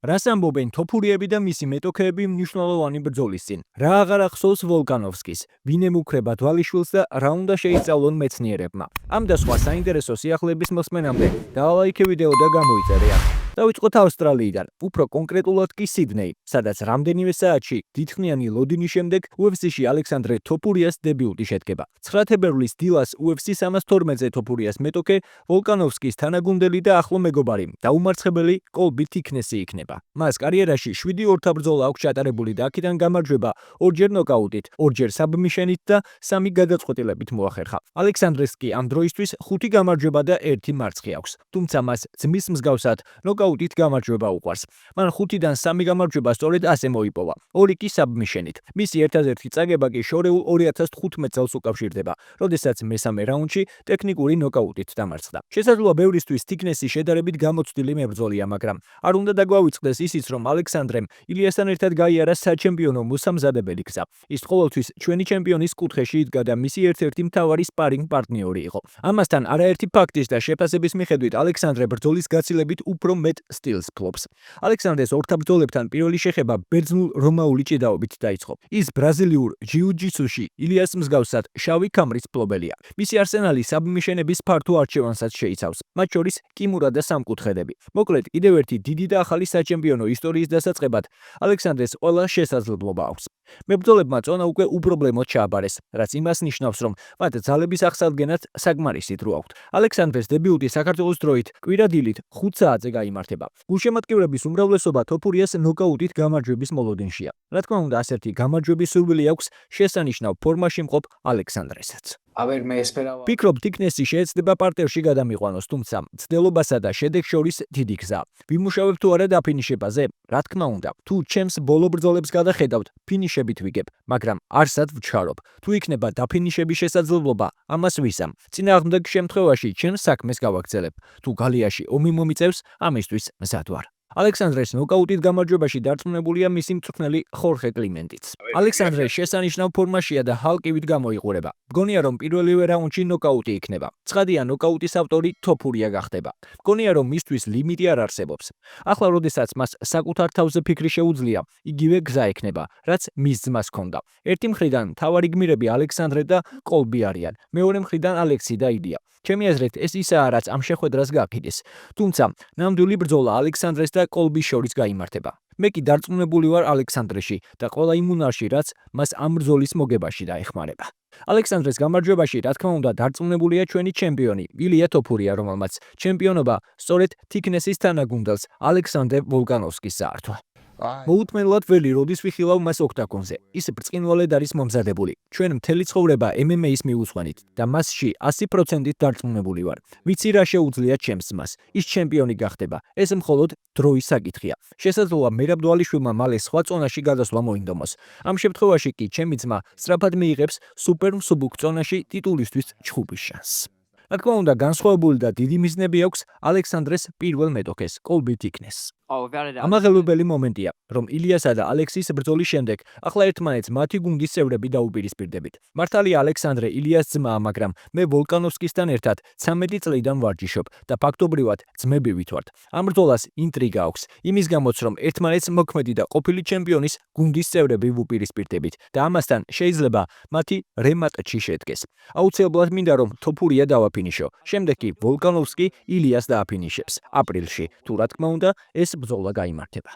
რას ამბობენ თოფურიები და მისი მეტოქეები მნიშვნელოვანი ბრძოლის წინ? რა აღარ ახსოვს ვოლკანოვსკის? ვინ ემუქრება დვალიშვილს და რა უნდა შეისწავლონ მეცნიერებმა? ამ და სხვა საინტერესო სიახლეების მოსმენამდე დაალაიქე ვიდეო და გამოიწერე აქ. დავიწყოთ ავსტრალიიდან, უფრო კონკრეტულად კი სიდნეი, სადაც რამდენიმე საათში დიდხნიანი ლოდინის შემდეგ UFC-ში ალექსანდრე თოფურიას დებიუტი შედგება. 9 თებერვლის დილას UFC 312-ზე თოფურიას მეტოქე ვოლკანოვსკის თანაგუნდელი და ახლო მეგობარი, დაუმარცხებელი კოლბი თიქნესი იქნება. მას კარიერაში 7 ორთაბრძოლა აქვს ჩატარებული და აქედან გამარჯვება 2-ჯერ ნოკაუტით, 2-ჯერ საბმიშენით და 3 გადაწყვეტილებით მოახერხა. ალექსანდრეს კი ამ დროისთვის 5 გამარჯვება და 1 მარცხი აქვს. თუმცა მას ძმის მსგავსად ნოკაუტით გამარჯვება უყვარს. მან 5-დან 3 გამარჯვება სწორედ ასე მოიპოვა, 2 კი საბმიშენით. მისი ერთადერთი წაგება კი შორეულ 2015 წელს უკავშირდება, როდესაც მესამე რაუნდში ტექნიკური ნოკაუტით დამარცხდა. შესაძლოა ბევრისთვის თიქნესი შედარებით გამოცდილი მებრძოლია, მაგრამ არ უნდა დაგვავიწყდეს ისიც, რომ ალექსანდრემ ილიასთან ერთად გაიარა საჩემპიონო მოსამზადებელი გზა. ის ყოველთვის ჩვენი ჩემპიონის კუთხეში იდგა და მისი ერთ-ერთი მთავარი სპარინგ პარტნიორი იყო. ამასთან არაერთი ფაქტის და შეფასების მიხედვით ალექსანდრე ბრძოლის გაცილებით უფრო მეტ სტილს ფლობს. ალექსანდრეს ორთაბრძოლებთან პირველი შეხება ბერძნულ რომაული ჭიდაობით დაიწყო. ის ბრაზილიურ ჯიუ-ჯიტსუში ილიას მსგავსად შავი ქამრის მფლობელია. მისი არსენალი საბმიშენების ფართო არჩევანსაც შეიცავს, მათ შორის კიმურა და სამკუთხედები. მოკლედ, კიდევ ერთი დიდი და ახალი საჩემპიონო ისტორიის დასაწყებად ალექსანდრეს ყველა შესაძლებლობა აქვს. მებრძოლებმა წონა უკვე უპრობლემოდ ჩააბარეს, რაც იმას ნიშნავს, რომ მათ ძალების აღსადგენად საკმარისი დრო აქვთ. ალექსანდრეს დებიუტი საქართველოს დროით კვირა დილით 5 საათზე გაიმართება. გულშემატკივრების უმრავლესობა თოფურიას ნოკაუტით გამარჯვების მოლოდინშია. რა თქმა უნდა, ასეთი გამარჯვების სურვილი აქვს შესანიშნავ ფორმაში მყოფ ალექსანდრესაც. ვფიქრობ, თიქნესი შეეცდება პარტერში გადამიყვანოს, თუმცა მცდელობასა და შედეგს შორის დიდი გზაა. ვიმუშავებ თუ არა დაფინიშებაზე? რა თქმა უნდა, თუ ჩემს ბოლო ბრძოლებს გადახედავთ, ფინიშებით ვიგებ, მაგრამ არსად ვჩარობ. თუ იქნება დაფინიშების შესაძლებლობა, ამას ვისამ. წინააღმდეგ შემთხვევაში ჩემს საქმეს გავაგრძელებ. თუ გალიაში ომი მომიწევს, ამისთვის მზად ვარ. ალექსანდრეს ნოკაუტით გამარჯვებაში დარწმუნებულია მისი მწვრთნელი ხორხე კლიმენტიც. ალექსანდრე შესანიშნავ ფორმაშია და ჰალკივით გამოიყურება. მგონია, რომ პირველივე რაუნდში ნოკაუტი იქნება. ცხადია, ნოკაუტის ავტორი თოფურია გახდება. მგონია, რომ მისთვის ლიმიტი არ არსებობს. ახლა, როდესაც მას საკუთარ თავზე ფიქრი შეუძლია, იგივე გზა ექნება, რაც მის ძმას ჰქონდა. ერთი მხრიდან მთავარი გმირები ალექსანდრე და კოლბი არიან, მეორე მხრიდან ალექსი და ილია. ჩემი აზრით, ეს ისაა, რაც ამ შეხვედრას გააკიდეს. თუმცა, ნამდვილი ბრძოლა ალექსანდრეს და კოლბის შორის გაიმართება. მე კი დარწმუნებული ვარ ალექსანდრეში და ყველა იმ უნარში, რაც მას ამ ბრძოლის მოგებაში დაეხმარება. ალექსანდრეს გამარჯვებაში, რა თქმა უნდა, დარწმუნებულია ჩვენი ჩემპიონი ილია თოფურია, რომელმაც ჩემპიონობა სწორედ თიქნესის თანაგუნდელს ალექსანდრე ვოლკანოვსკის საართვა. მოუთმენლად ველი როდის ვიხილავ მას ოქტაგონზე. ის ბრწყინვალედ არის მომზადებული. ჩვენ მთელი ცხოვრება MMA-ის მიუძღვენით და მასში 100%-ით დარწმუნებული ვარ. ვიცი რა შეუძლია ჩემს ძმას. ის ჩემპიონი გახდება. ეს მხოლოდ დროის საკითხია. შესაძლოა მერაბ დვალიშვილმა მალე სხვა წონაში გადასვლა მოინდომოს. ამ შემთხვევაში კი ჩემი ძმა სწრაფად მიიღებს სუპერ მსუბუქ წონაში ტიტულისთვის ჩხუბის შანსს. რა თქმა უნდა, განსხვავებული და დიდი მიზნები აქვს ალექსანდრეს პირველ მეტოქეს, კოლბი თიქნესს. ამაღელვებელი მომენტია, რომ ილიასა და ალექსის ბრძოლის შემდეგ ახლა ერთმანეთს მათი გუნდის წევრები დაუპირისპირდებით. მართალია ალექსანდრე ილიას ძმაა, მაგრამ მე ვოლკანოვსკისთან ერთად 13 წლიდან ვარჯიშობ და ფაქტობრივად ძმები ვითვართ. ამ ბრძოლას ინტრიგა აქვს, იმის გამოც, რომ ერთმანეთს მოქმედი და ყოფილი ჩემპიონის გუნდის წევრები ვუპირისპირდებით და ამასთან შეიძლება მათი რემატჩი შედგეს. აუცილებლად მინდა, რომ თოფურია დავაფინიშო. შემდეგ კი ვოლკანოვსკი ილიას დააფინიშებს აპრილში. თუ რა თქმა უნდა, ეს ბრძოლა გაიმართება.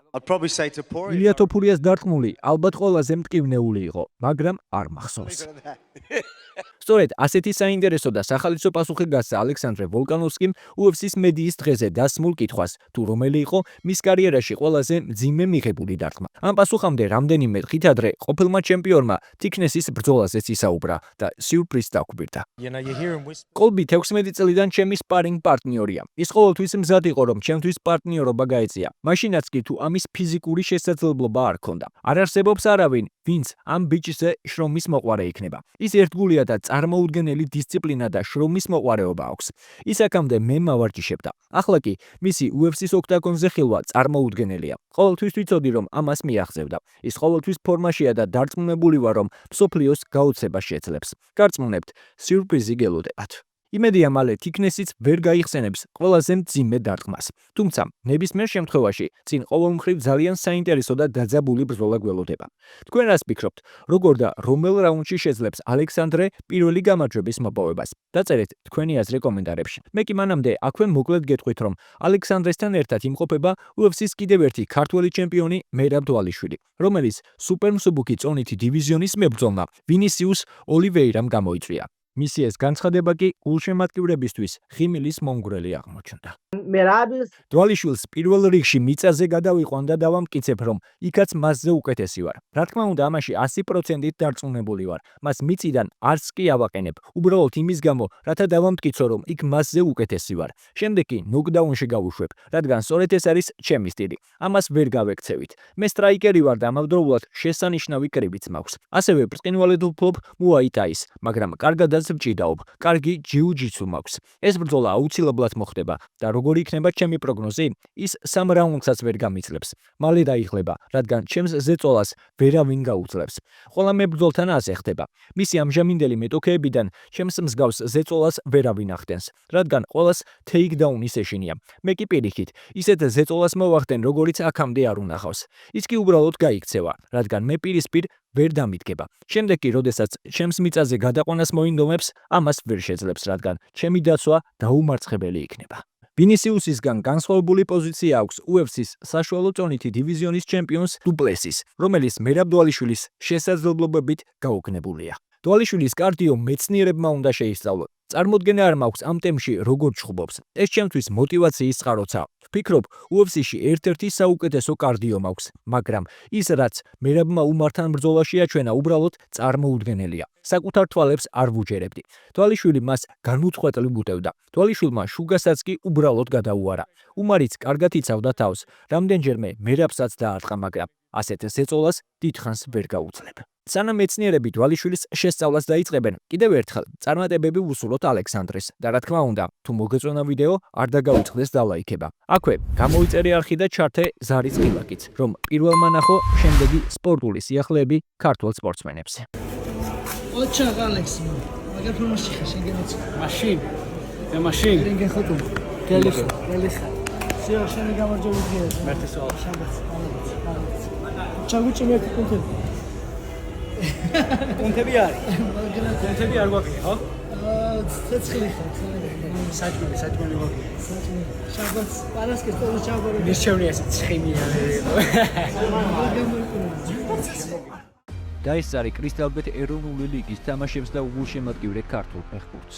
ილია თოფურიას დარტყმული ალბათ ყველაზე მტკივნეული იყო, მაგრამ არ მახსოვს. სწორედ ასეთი საინტერესო და სახალისო პასუხი გასცა ალექსანდრე ვოლკანოვსკიმ UFC-ს მედიის დღეზე დასმულ კითხვას, თუ რომელი იყო მის კარიერაში ყველაზე მძიმე მიღებული დარტყმა. ამ პასუხამდე რამდენიმე დღით ადრე ყოფილმა ჩემპიონმა თიქნესის ბრძოლაზეც ისაუბრა და სიურპრიზს დაგვირდა. კოლბი 16 წლიდან ჩემი სპარინგ პარტნიორია. ის ყოველთვის მზად იყო, რომ ჩემთვის პარტნიორობა გაეწია. მაშინაც კი თუ ამის ფიზიკური შესაძლებლობა არ ჰქონდა. არ არსებობს არავინ, ვინც ამ ბიჭზე შრომის მოყვარე იქნება. ის ერთგულია და წარმოუდგენელი დისციპლინა და შრომის მოყვარეობა აქვს. ის აქამდე მე მავარჯიშებდა. ახლა კი მისი UFC-ს ოქტაგონზე ხილვა წარმოუდგენელია. ყოველთვის ვიცოდი, რომ ამას მიაღწევდა. ის ყოველთვის ფორმაშია და დარწმუნებული ვარ, რომ მსოფლიოს გაოცება შეძლებს. გარწმუნებთ, სიურპრიზი გელოდებათ. იმედია მალე თიქნესიც ვერ გაიხსენებს ყველაზე მძიმე დარტყმას. თუმცა ნებისმიერ შემთხვევაში წინ ყოველმხრივ ძალიან საინტერესო და დაძაბული ბრძოლა გველოდება. თქვენ რას ფიქრობთ, როგორ და რომელ რაუნდში შეძლებს ალექსანდრე პირველი გამარჯვების მოპოვებას? დაწერეთ თქვენი აზრი კომენტარებში. მე კი მანამდე აქვე მოკლედ გეტყვით, რომ ალექსანდრესთან ერთად იმყოფება UFC-ს კიდევ ერთი ქართველი ჩემპიონი მერაბ დვალიშვილი, რომელიც სუპერმსუბუქი წონითი დივიზიონის მებრძოლმა ვინისიუს ოლივეირამ გამოიწვია. მისი ეს განცხადება კი გულშემატკივრებისთვის ხიმილის მომგვრელი აღმოჩნდა. დვალიშვილს პირველ რიგში მიწაზე გადავიყვან და დავამტკიცებ, რომ იქაც მასზე უკეთესი ვარ. რა თქმა უნდა, ამაში 100%-ით დარწმუნებული ვარ. მას მიწიდან არც კი ავაყენებ, უბრალოდ იმის გამო, რათა დავამტკიცო, რომ იქ მასზე უკეთესი ვარ. შემდეგ კი ნოკდაუნში გავუშვებ, რადგან სწორედ ეს არის ჩემი სტილი. ამას ვერ გავექცევით. მე სტრაიკერი ვარ და ამავდროულად შესანიშნავი კრებიც მაქვს. ასევე ბრწყინვალედ ვფლობ მუაი თაის, მაგრამ კარგადაც ვჭიდაობ. კარგი ჯიუ-ჯიტსუ მაქვს. ეს ბრძოლა აუცილებლად მოხდება და როგორი იქნება ჩემი პროგნოზი? ის 3 რაუნდსაც ვერ გამიძლებს. მალე დაიხლება, რადგან ჩემს ზეწოლას ვერავინ გაუძლებს. ყველა მებრძოლთან ასე ხდება. მისი ამჟამინდელი მეტოქეებიდან ჩემს მსგავს ზეწოლას ვერავინ ახდენს, რადგან ყველას თეიქდაუნის ეშინია. მე კი პირიქით, ისეთ ზეწოლას მოვახდენ, როგორიც აქამდე არ უნახავს. ის კი უბრალოდ გაიქცევა, რადგან მე პირისპირ ვერ დამიდგება. შემდეგ კი, როდესაც ჩემს მიწაზე გადაყვანას მოინდომებს, ამას ვერ შეძლებს, რადგან ჩემი დაცვა დაუმარცხებელი იქნება. ვინისიუსისგან განსხვავებული პოზიცია აქვს UFC-ს საშუალო წონითი დივიზიონის ჩემპიონს დუპლესის, რომელიც მერაბ დვალიშვილის შესაძლებლობებით გაუგნებულია. დვალიშვილის კარდიო მეცნიერებმა უნდა შეისწავლონ. წარმოდგენა არ მაქვს ამ ტემში როგორ ჩხუბობს. ეს ჩემთვის მოტივაციის წყაროცა. ვფიქრობ, UFC-ში ერთ-ერთი საუკეთესო კარდიო მაქვს, მაგრამ ის რაც მერაბმა უმართან ბრძოლაში აჩვენა, უბრალოდ წარმოუდგენელია. საკუთარ თვალებს არ ვუჯერებდი. დვალიშვილი მას განუწყვეტლივ უტევდა. დვალიშვილმა შუგასაც კი უბრალოდ გადაუარა. უმარიც კარგად იცავდა თავს. რამდენჯერმე მერაბსაც დაარტყა, მაგრამ ასეთ ზეწოლას დიდხანს ვერ გაუძლებ. სანამ მეცნიერები დვალიშვილის შესწავლას დაიწყებენ, კიდევ ერთხელ წარმატებები ვუსურვოთ ალექსანდრეს და რა თქმა უნდა, თუ მოგეწონა ვიდეო, არ დაგაუწყდეს დალაიქება. აქვე გამოიწერე არხი და ჩართე ზარის ღილაკიც, რომ პირველმა ნახო შემდეგი სპორტული სიახლეები ქართველ სპორტსმენებს. ოჩაღ ალექსი, მაგარ ფორმაში ხარ შენ გემოც. მაშინ. მე მაშინ. რენ გეხოტო. გელიხა. სიო შენი გამარჯვებით გიეს. მერტე სულ. შაბათს. ჩაგუჭი მერტე კონტენტი. კონტები არის. კონტები არ გვაქვს, ხო? ცეცხლი ხარ, საჭმელი გვაქვს. შაბათს პარასკევს თორე ჩაბარე. მისჩევნია ეს ცხიმია. და ეს არის კრისტალბეტ ეროვნული ლიგის თამაშებს და უგულშემატკივრე ქართულ ფეხბურთს.